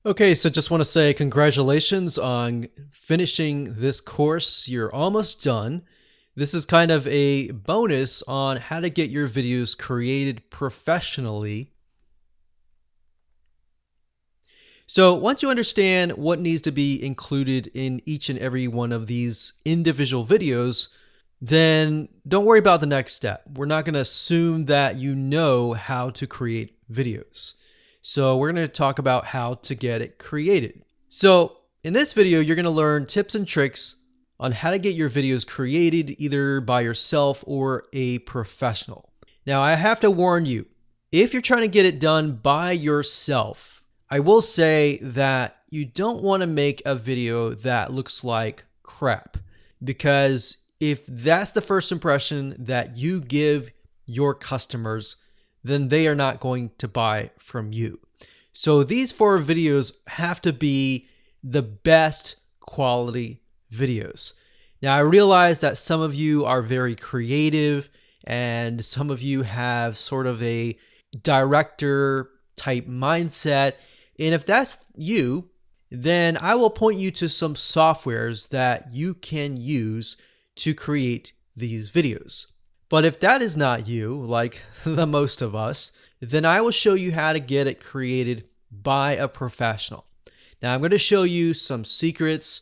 Okay, so just want to say congratulations on finishing this course. You're almost done. This is kind of a bonus on how to get your videos created professionally. So once you understand what needs to be included in each and every one of these individual videos, then don't worry about the next step. We're not going to assume that you know how to create videos. So we're going to talk about how to get it created. So in this video, you're going to learn tips and tricks on how to get your videos created either by yourself or a professional. Now, I have to warn you, if you're trying to get it done by yourself, I will say that you don't want to make a video that looks like crap, because if that's the first impression that you give your customers, then they are not going to buy from you. So these 4 videos have to be the best quality videos. Now, I realize that some of you are very creative and some of you have sort of a director type mindset. And if that's you, then I will point you to some softwares that you can use to create these videos. But if that is not you, like the most of us, then I will show you how to get it created by a professional. Now, I'm going to show you some secrets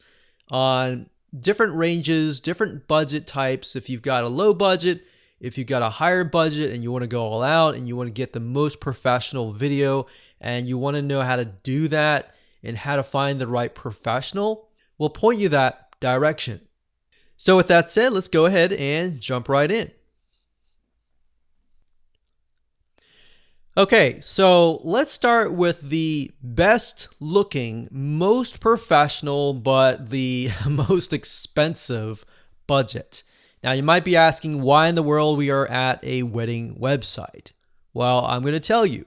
on different ranges, different budget types. If you've got a low budget, if you've got a higher budget and you want to go all out and you want to get the most professional video and you want to know how to do that and how to find the right professional, we'll point you that direction. So with that said, let's go ahead and jump right in. Okay, so let's start with the best looking, most professional, but the most expensive budget. Now, you might be asking why in the world we are at a wedding website. Well, I'm going to tell you,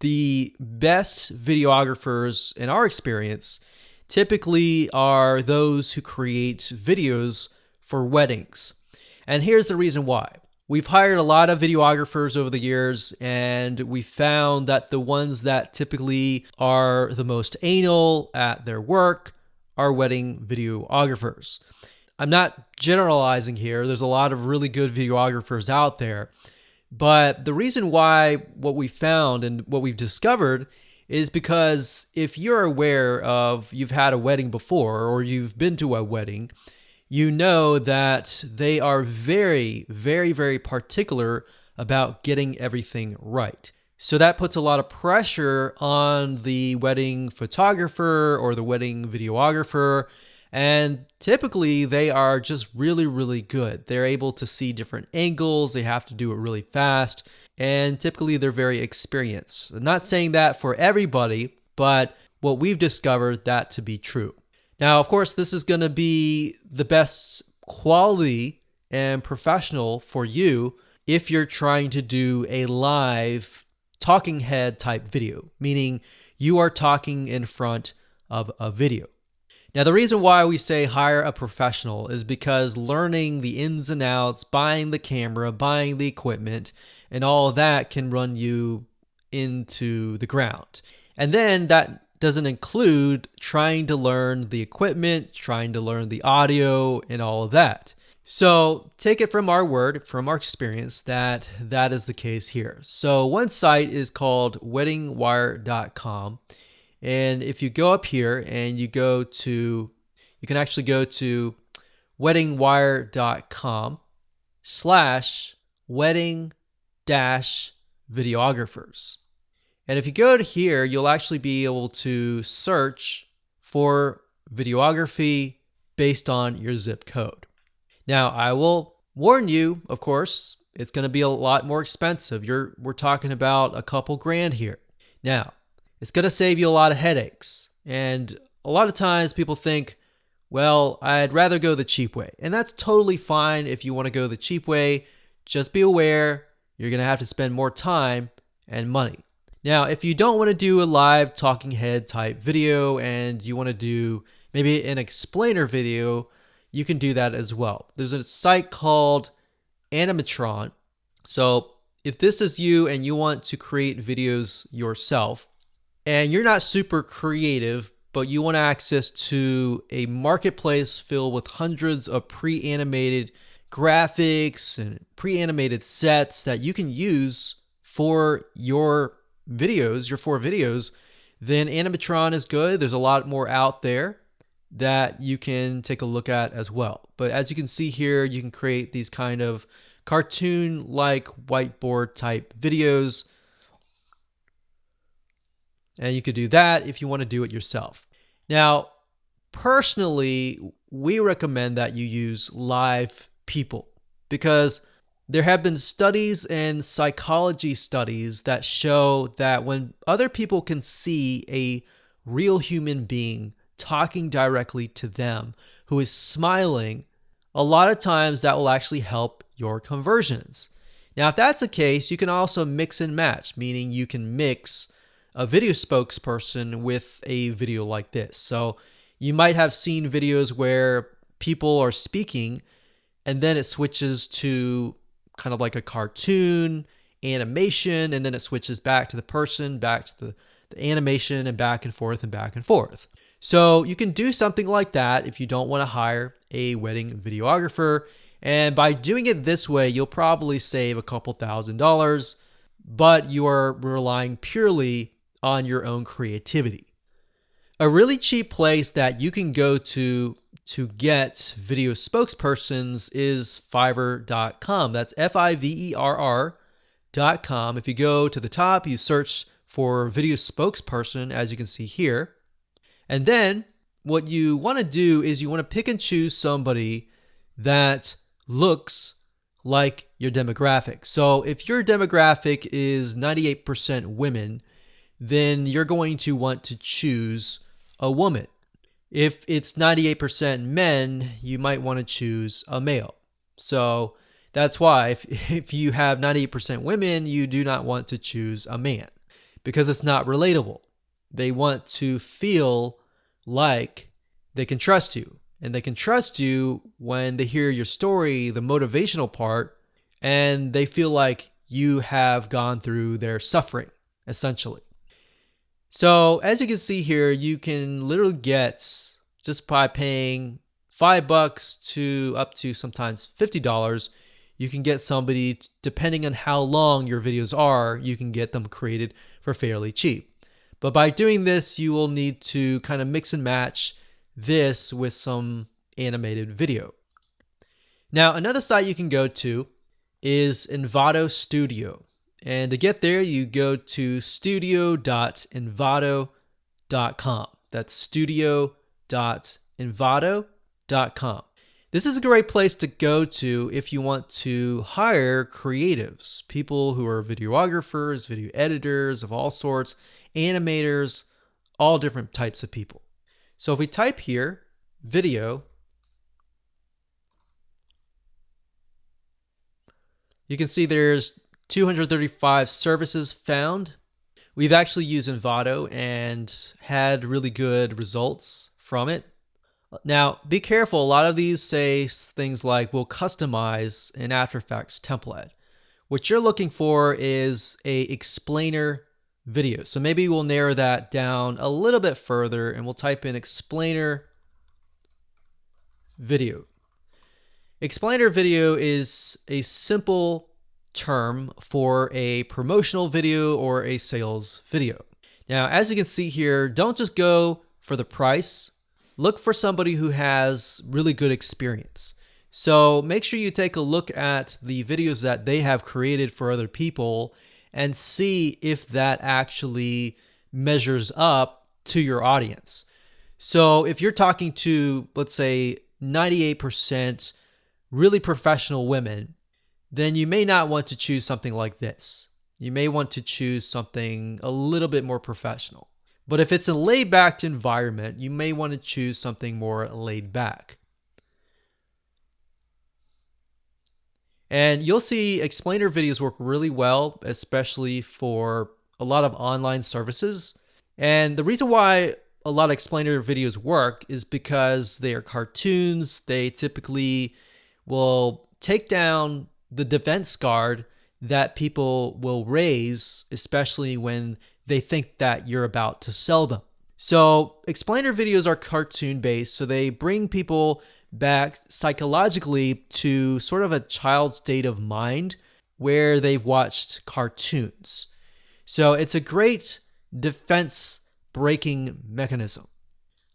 the best videographers in our experience typically are those who create videos for weddings. And here's the reason why. We've hired a lot of videographers over the years, and we found that the ones that typically are the most anal at their work are wedding videographers. I'm not generalizing here. There's a lot of really good videographers out there. But the reason why what we found and what we've discovered is because if you're aware of you've had a wedding before or you've been to a wedding, you know that they are very, very, very particular about getting everything right. So that puts a lot of pressure on the wedding photographer or the wedding videographer. And typically they are just really, really good. They're able to see different angles. They have to do it really fast. And typically they're very experienced. I'm not saying that for everybody, but what we've discovered that to be true. Now, of course, this is going to be the best quality and professional for you if you're trying to do a live talking head type video, meaning you are talking in front of a video. Now, the reason why we say hire a professional is because learning the ins and outs, buying the camera, buying the equipment, and all of that can run you into the ground. And then that doesn't include trying to learn the equipment, trying to learn the audio, and all of that. So take it from our word, from our experience, that that is the case here. So one site is called weddingwire.com. And if you go up here and you can actually go to weddingwire.com/wedding-videographers. And if you go to here, you'll actually be able to search for videography based on your zip code. Now, I will warn you, of course, it's going to be a lot more expensive. We're talking about a couple grand here. Now, it's going to save you a lot of headaches. And a lot of times people think, well, I'd rather go the cheap way. And that's totally fine if you want to go the cheap way. Just be aware you're going to have to spend more time and money. Now, if you don't want to do a live talking head type video and you want to do maybe an explainer video, you can do that as well. There's a site called Animatron. So if this is you and you want to create videos yourself, and you're not super creative, but you want access to a marketplace filled with hundreds of pre-animated graphics and pre-animated sets that you can use for your videos, your 4 videos, then Animatron is good. There's a lot more out there that you can take a look at as well. But as you can see here, you can create these kind of cartoon-like whiteboard type videos. And you could do that if you want to do it yourself. Now, personally, we recommend that you use live people because there have been studies and psychology studies that show that when other people can see a real human being talking directly to them who is smiling, a lot of times that will actually help your conversions. Now, if that's the case, you can also mix and match, meaning you can mix a video spokesperson with a video like this. So you might have seen videos where people are speaking and then it switches to kind of like a cartoon animation, and then it switches back to the person, back to the animation, and back and forth and back and forth. So you can do something like that if you don't want to hire a wedding videographer. And by doing it this way, you'll probably save a couple $1,000s, but you are relying purely on your own creativity. A really cheap place that you can go to get video spokespersons is Fiverr.com. That's Fiverr.com. If you go to the top, you search for video spokesperson, as you can see here. And then what you want to do is you want to pick and choose somebody that looks like your demographic. So if your demographic is 98% women, then you're going to want to choose a woman. If it's 98% men, you might want to choose a male. So that's why if you have 98% women, you do not want to choose a man because it's not relatable. They want to feel like they can trust you. And they can trust you when they hear your story, the motivational part, and they feel like you have gone through their suffering, essentially. So as you can see here, you can literally get, just by paying $5 to up to sometimes $50, you can get somebody, depending on how long your videos are, you can get them created for fairly cheap. But by doing this, you will need to kind of mix and match this with some animated video. Now, another site you can go to is Envato Studio. And to get there, you go to studio.envato.com. That's studio.envato.com. This is a great place to go to if you want to hire creatives, people who are videographers, video editors of all sorts, animators, all different types of people. So if we type here, video, you can see there's 235 services found. We've actually used Envato and had really good results from it. Now, be careful. A lot of these say things like, we'll customize an After Effects template. What you're looking for is a explainer video. So maybe we'll narrow that down a little bit further and we'll type in explainer video. Explainer video is a simple term for a promotional video or a sales video. Now, as you can see here, don't just go for the price. Look for somebody who has really good experience. So make sure you take a look at the videos that they have created for other people and see if that actually measures up to your audience. So if you're talking to, let's say, 98% really professional women, then you may not want to choose something like this. You may want to choose something a little bit more professional. But if it's a laid-back environment, you may want to choose something more laid back. And you'll see explainer videos work really well, especially for a lot of online services. And the reason why a lot of explainer videos work is because they are cartoons. They typically will take down the defense guard that people will raise, especially when they think that you're about to sell them. So explainer videos are cartoon based, so they bring people back psychologically to sort of a child's state of mind where they've watched cartoons. So it's a great defense breaking mechanism.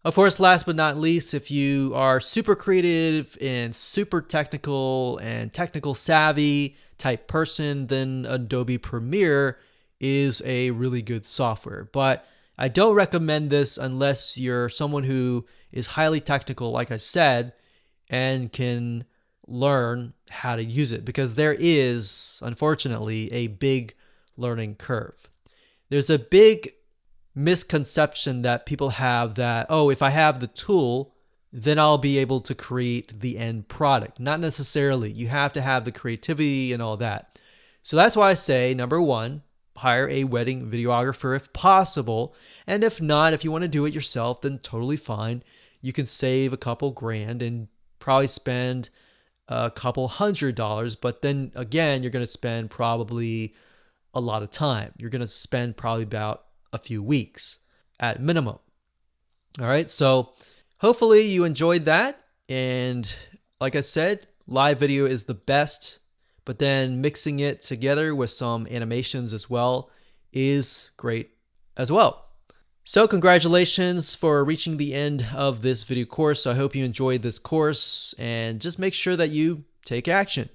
Of course, last but not least, if you are super creative and super technical and technical savvy type person, then Adobe Premiere is a really good software. But I don't recommend this unless you're someone who is highly technical, like I said, and can learn how to use it, because there is, unfortunately, a big learning curve. There's a big misconception that people have that, oh, if I have the tool, then I'll be able to create the end product. Not necessarily. You have to have the creativity and all that. So that's why I say, number one, hire a wedding videographer if possible. And if not, if you want to do it yourself, then totally fine. You can save a couple grand and probably spend a couple $100, but then again, you're going to spend probably a lot of time. You're going to spend probably about a few weeks at minimum. All right, so hopefully you enjoyed that. And like I said, live video is the best, but then mixing it together with some animations as well is great as well. So congratulations for reaching the end of this video course. I hope you enjoyed this course, and just make sure that you take action.